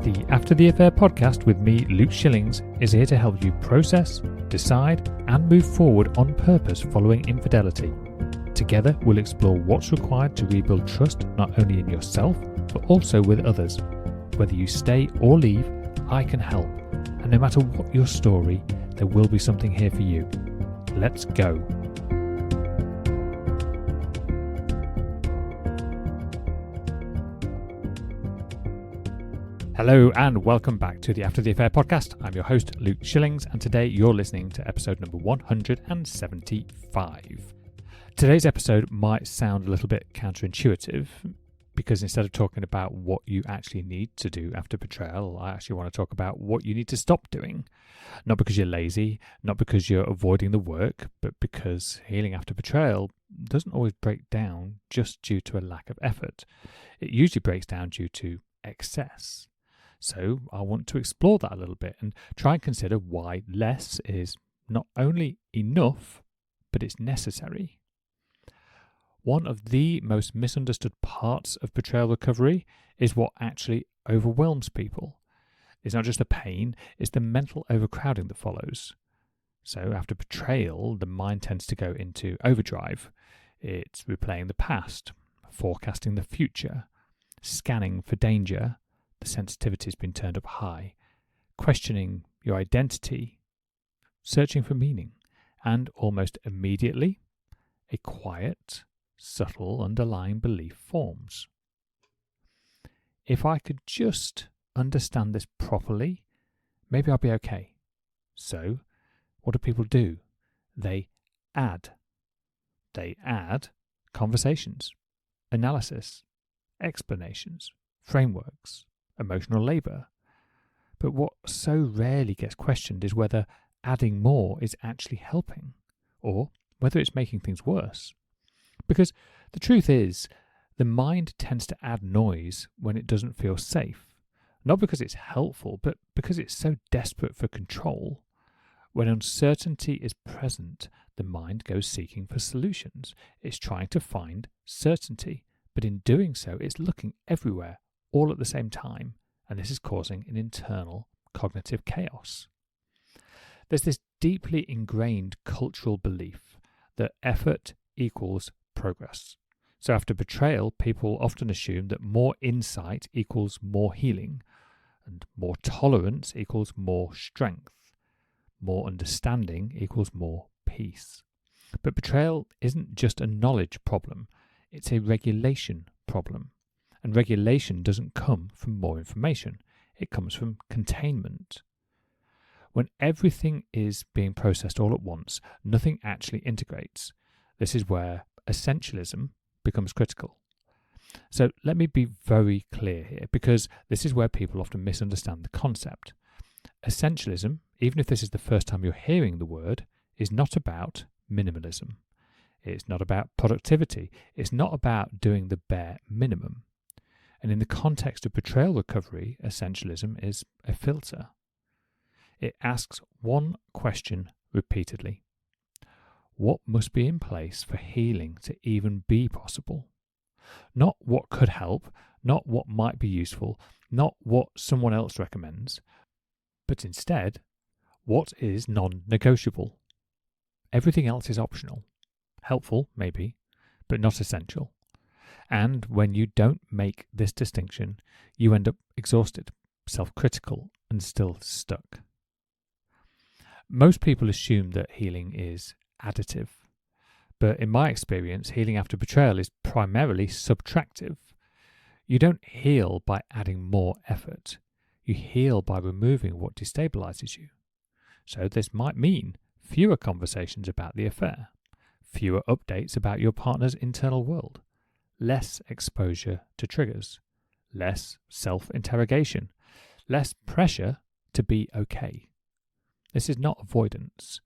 The After the Affair podcast with me, Luke Shillings, is here to help you process, decide, and move forward on purpose following infidelity. Together, we'll explore what's required to rebuild trust not only in yourself, but also with others. Whether you stay or leave, I can help. And no matter what your story, there will be something here for you. Let's go. Hello and welcome back to the After the Affair podcast. I'm your host, Luke Shillings, and today you're listening to episode number 175. Today's episode might sound a little bit counterintuitive because instead of talking about what you actually need to do after betrayal, I actually want to talk about what you need to stop doing. Not because you're lazy, not because you're avoiding the work, but because healing after betrayal doesn't always break down just due to a lack of effort. It usually breaks down due to excess. So I want to explore that a little bit and try and consider why less is not only enough, but it's necessary. One of the most misunderstood parts of betrayal recovery is what actually overwhelms people. It's not just the pain, it's the mental overcrowding that follows. So after betrayal, the mind tends to go into overdrive. It's replaying the past, forecasting the future, scanning for danger. The sensitivity's been turned up high, questioning your identity, searching for meaning, and almost immediately, a quiet, subtle underlying belief forms. If I could just understand this properly, maybe I'll be okay. So, what do people do? They add. They add conversations, analysis, explanations, frameworks, emotional labour. But what so rarely gets questioned is whether adding more is actually helping, or whether it's making things worse. Because the truth is, the mind tends to add noise when it doesn't feel safe, not because it's helpful, but because it's so desperate for control. When uncertainty is present, the mind goes seeking for solutions. It's trying to find certainty, but in doing so, it's looking everywhere, all at the same time, and this is causing an internal cognitive chaos. There's this deeply ingrained cultural belief that effort equals progress. So after betrayal, people often assume that more insight equals more healing, and more tolerance equals more strength, more understanding equals more peace. But betrayal isn't just a knowledge problem, it's a regulation problem. And regulation doesn't come from more information. It comes from containment. When everything is being processed all at once, nothing actually integrates. This is where essentialism becomes critical. So let me be very clear here, because this is where people often misunderstand the concept. Essentialism, even if this is the first time you're hearing the word, is not about minimalism. It's not about productivity. It's not about doing the bare minimum. And in the context of betrayal recovery, essentialism is a filter. It asks one question repeatedly. What must be in place for healing to even be possible? Not what could help, not what might be useful, not what someone else recommends, but instead, what is non-negotiable? Everything else is optional. Helpful, maybe, but not essential. And when you don't make this distinction, you end up exhausted, self-critical, and still stuck. Most people assume that healing is additive. But in my experience, healing after betrayal is primarily subtractive. You don't heal by adding more effort. You heal by removing what destabilizes you. So this might mean fewer conversations about the affair, fewer updates about your partner's internal world, less exposure to triggers, less self-interrogation, less pressure to be okay. This is not avoidance.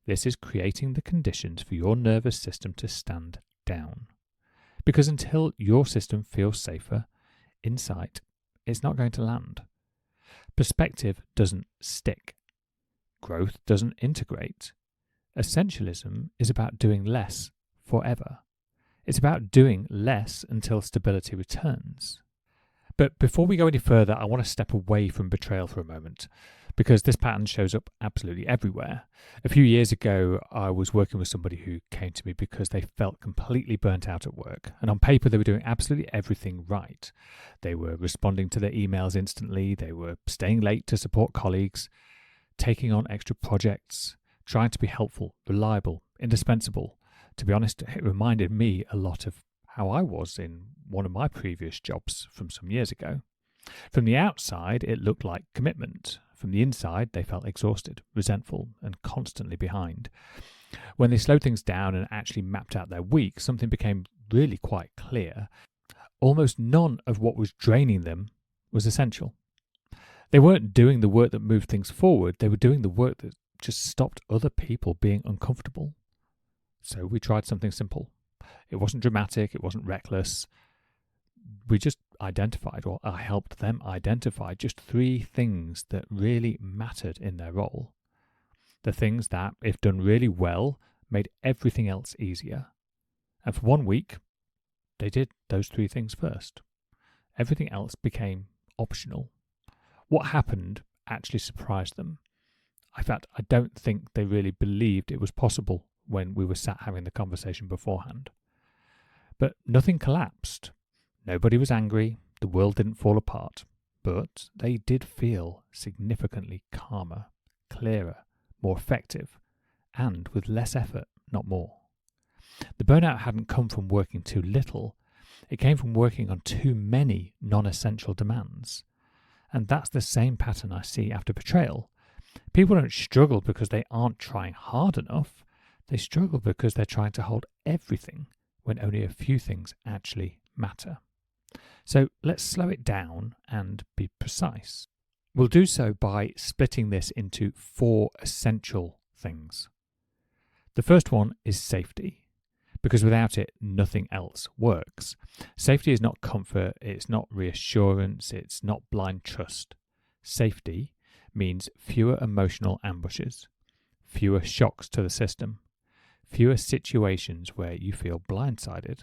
This is creating the conditions for your nervous system to stand down. Because until your system feels safer, insight is not going to land. Perspective doesn't stick. Growth doesn't integrate. Essentialism is about doing less forever. It's about doing less until stability returns. But before we go any further, I want to step away from betrayal for a moment, because this pattern shows up absolutely everywhere. A few years ago, I was working with somebody who came to me because they felt completely burnt out at work. And on paper, they were doing absolutely everything right. They were responding to their emails instantly. They were staying late to support colleagues, taking on extra projects, trying to be helpful, reliable, indispensable. To be honest, it reminded me a lot of how I was in one of my previous jobs from some years ago. From the outside, it looked like commitment. From the inside, they felt exhausted, resentful, and constantly behind. When they slowed things down and actually mapped out their week, something became really quite clear. Almost none of what was draining them was essential. They weren't doing the work that moved things forward, they were doing the work that just stopped other people being uncomfortable. So we tried something simple. It wasn't dramatic, it wasn't reckless. We just identified, or I helped them identify, just 3 things that really mattered in their role. The things that, if done really well, made everything else easier. And for 1 week, they did those 3 things first. Everything else became optional. What happened actually surprised them. In fact, I don't think they really believed it was possible when we were sat having the conversation beforehand. But nothing collapsed. Nobody was angry. The world didn't fall apart. But they did feel significantly calmer, clearer, more effective, and with less effort, not more. The burnout hadn't come from working too little. It came from working on too many non-essential demands. And that's the same pattern I see after betrayal. People don't struggle because they aren't trying hard enough. They struggle because they're trying to hold everything when only a few things actually matter. So let's slow it down and be precise. We'll do so by splitting this into 4 essential things. The first one is safety, because without it, nothing else works. Safety is not comfort, it's not reassurance, it's not blind trust. Safety means fewer emotional ambushes, fewer shocks to the system, fewer situations where you feel blindsided.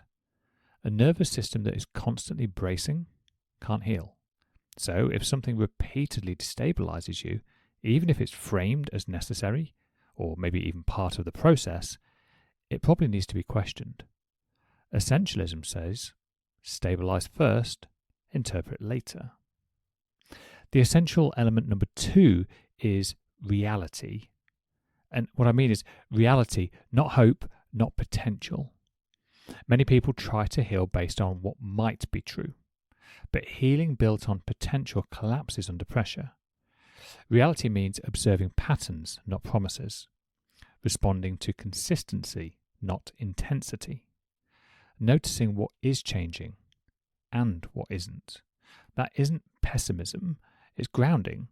A nervous system that is constantly bracing can't heal. So if something repeatedly destabilizes you, even if it's framed as necessary, or maybe even part of the process, it probably needs to be questioned. Essentialism says, stabilise first, interpret later. The essential element number 2 is reality. And what I mean is reality, not hope, not potential. Many people try to heal based on what might be true, but healing built on potential collapses under pressure. Reality means observing patterns, not promises, responding to consistency, not intensity, noticing what is changing and what isn't. That isn't pessimism, it's grounding.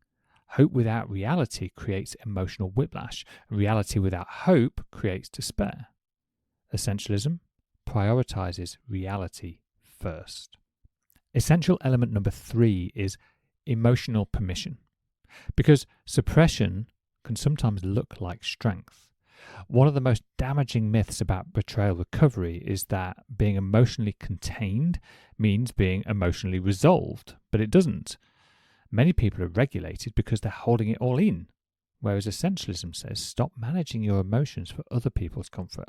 Hope without reality creates emotional whiplash. Reality without hope creates despair. Essentialism prioritizes reality first. Essential element number 3 is emotional permission, because suppression can sometimes look like strength. One of the most damaging myths about betrayal recovery is that being emotionally contained means being emotionally resolved, but it doesn't. Many people are regulated because they're holding it all in, whereas essentialism says stop managing your emotions for other people's comfort.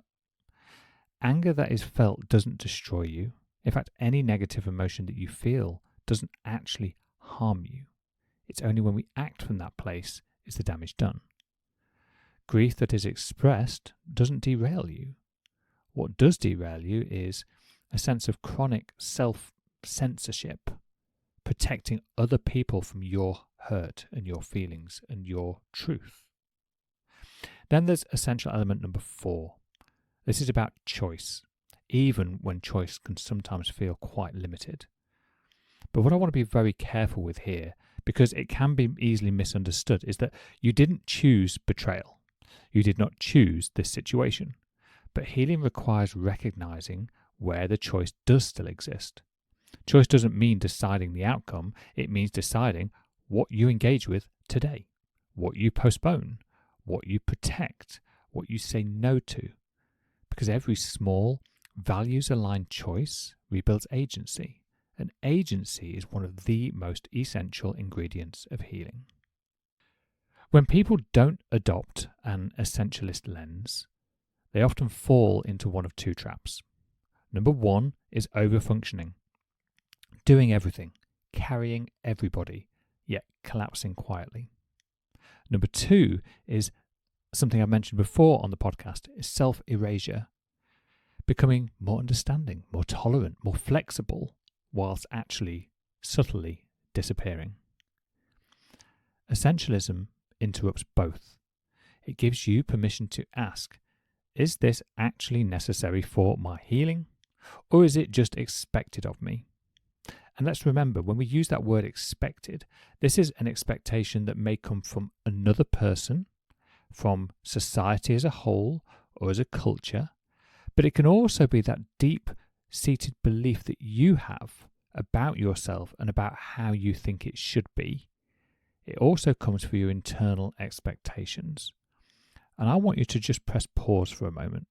Anger that is felt doesn't destroy you. In fact, any negative emotion that you feel doesn't actually harm you. It's only when we act from that place is the damage done. Grief that is expressed doesn't derail you. What does derail you is a sense of chronic self-censorship, protecting other people from your hurt and your feelings and your truth. Then there's essential element number 4. This is about choice, even when choice can sometimes feel quite limited. But what I want to be very careful with here, because it can be easily misunderstood, is that you didn't choose betrayal. You did not choose this situation. But healing requires recognizing where the choice does still exist. Choice doesn't mean deciding the outcome, it means deciding what you engage with today, what you postpone, what you protect, what you say no to. Because every small, values-aligned choice rebuilds agency, and agency is one of the most essential ingredients of healing. When people don't adopt an essentialist lens, they often fall into one of two traps. Number one is overfunctioning, doing everything, carrying everybody, yet collapsing quietly. Number two is something I've mentioned before on the podcast, is self-erasure, becoming more understanding, more tolerant, more flexible, whilst actually subtly disappearing. Essentialism interrupts both. It gives you permission to ask, is this actually necessary for my healing, or is it just expected of me? And let's remember, when we use that word expected, this is an expectation that may come from another person, from society as a whole, or as a culture, but it can also be that deep-seated belief that you have about yourself and about how you think it should be. It also comes from your internal expectations. And I want you to just press pause for a moment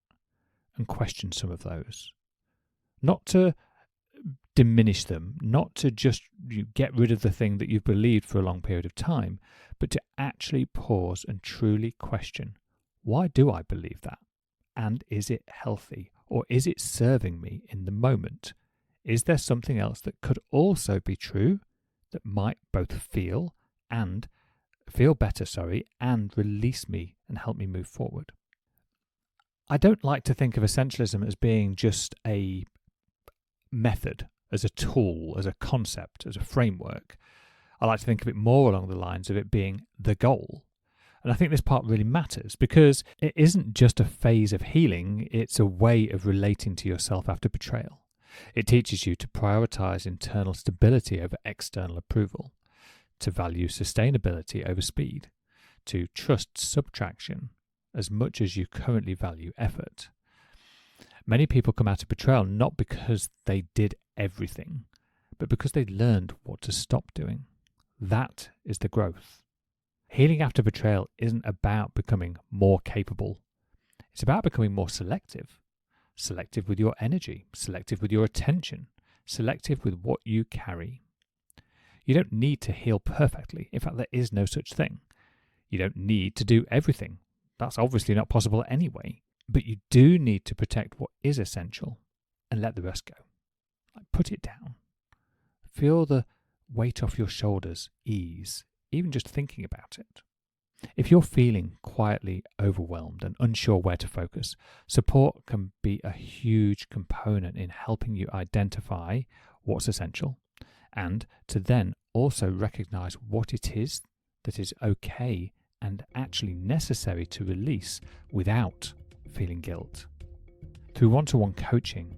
and question some of those. Not to diminish them, not to just get rid of the thing that you've believed for a long period of time, but to actually pause and truly question, why do I believe that? And is it healthy, or is it serving me in the moment? Is there something else that could also be true that might both feel better, and release me and help me move forward? I don't like to think of essentialism as being just a method, as a tool, as a concept, as a framework. I like to think of it more along the lines of it being the goal. And I think this part really matters because it isn't just a phase of healing, it's a way of relating to yourself after betrayal. It teaches you to prioritize internal stability over external approval, to value sustainability over speed, to trust subtraction as much as you currently value effort. Many people come out of betrayal not because they did everything, but because they learned what to stop doing. That is the growth. Healing after betrayal isn't about becoming more capable. It's about becoming more selective. Selective with your energy, selective with your attention, selective with what you carry. You don't need to heal perfectly. In fact, there is no such thing. You don't need to do everything. That's obviously not possible anyway. But you do need to protect what is essential and let the rest go. Put it down. Feel the weight off your shoulders ease, even just thinking about it. If you're feeling quietly overwhelmed and unsure where to focus, support can be a huge component in helping you identify what's essential and to then also recognize what it is that is okay and actually necessary to release without feeling guilt. Through one-to-one coaching,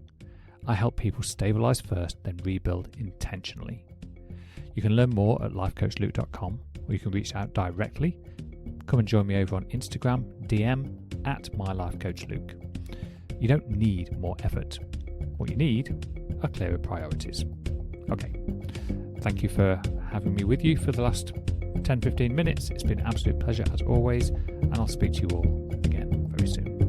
I help people stabilise first, then rebuild intentionally. You can learn more at lifecoachluke.com, or you can reach out directly. Come and join me over on Instagram, DM at mylifecoachluke. You don't need more effort. What you need are clearer priorities. Okay, thank you for having me with you for the last 10-15 minutes. It's been an absolute pleasure as always, and I'll speak to you all again very soon.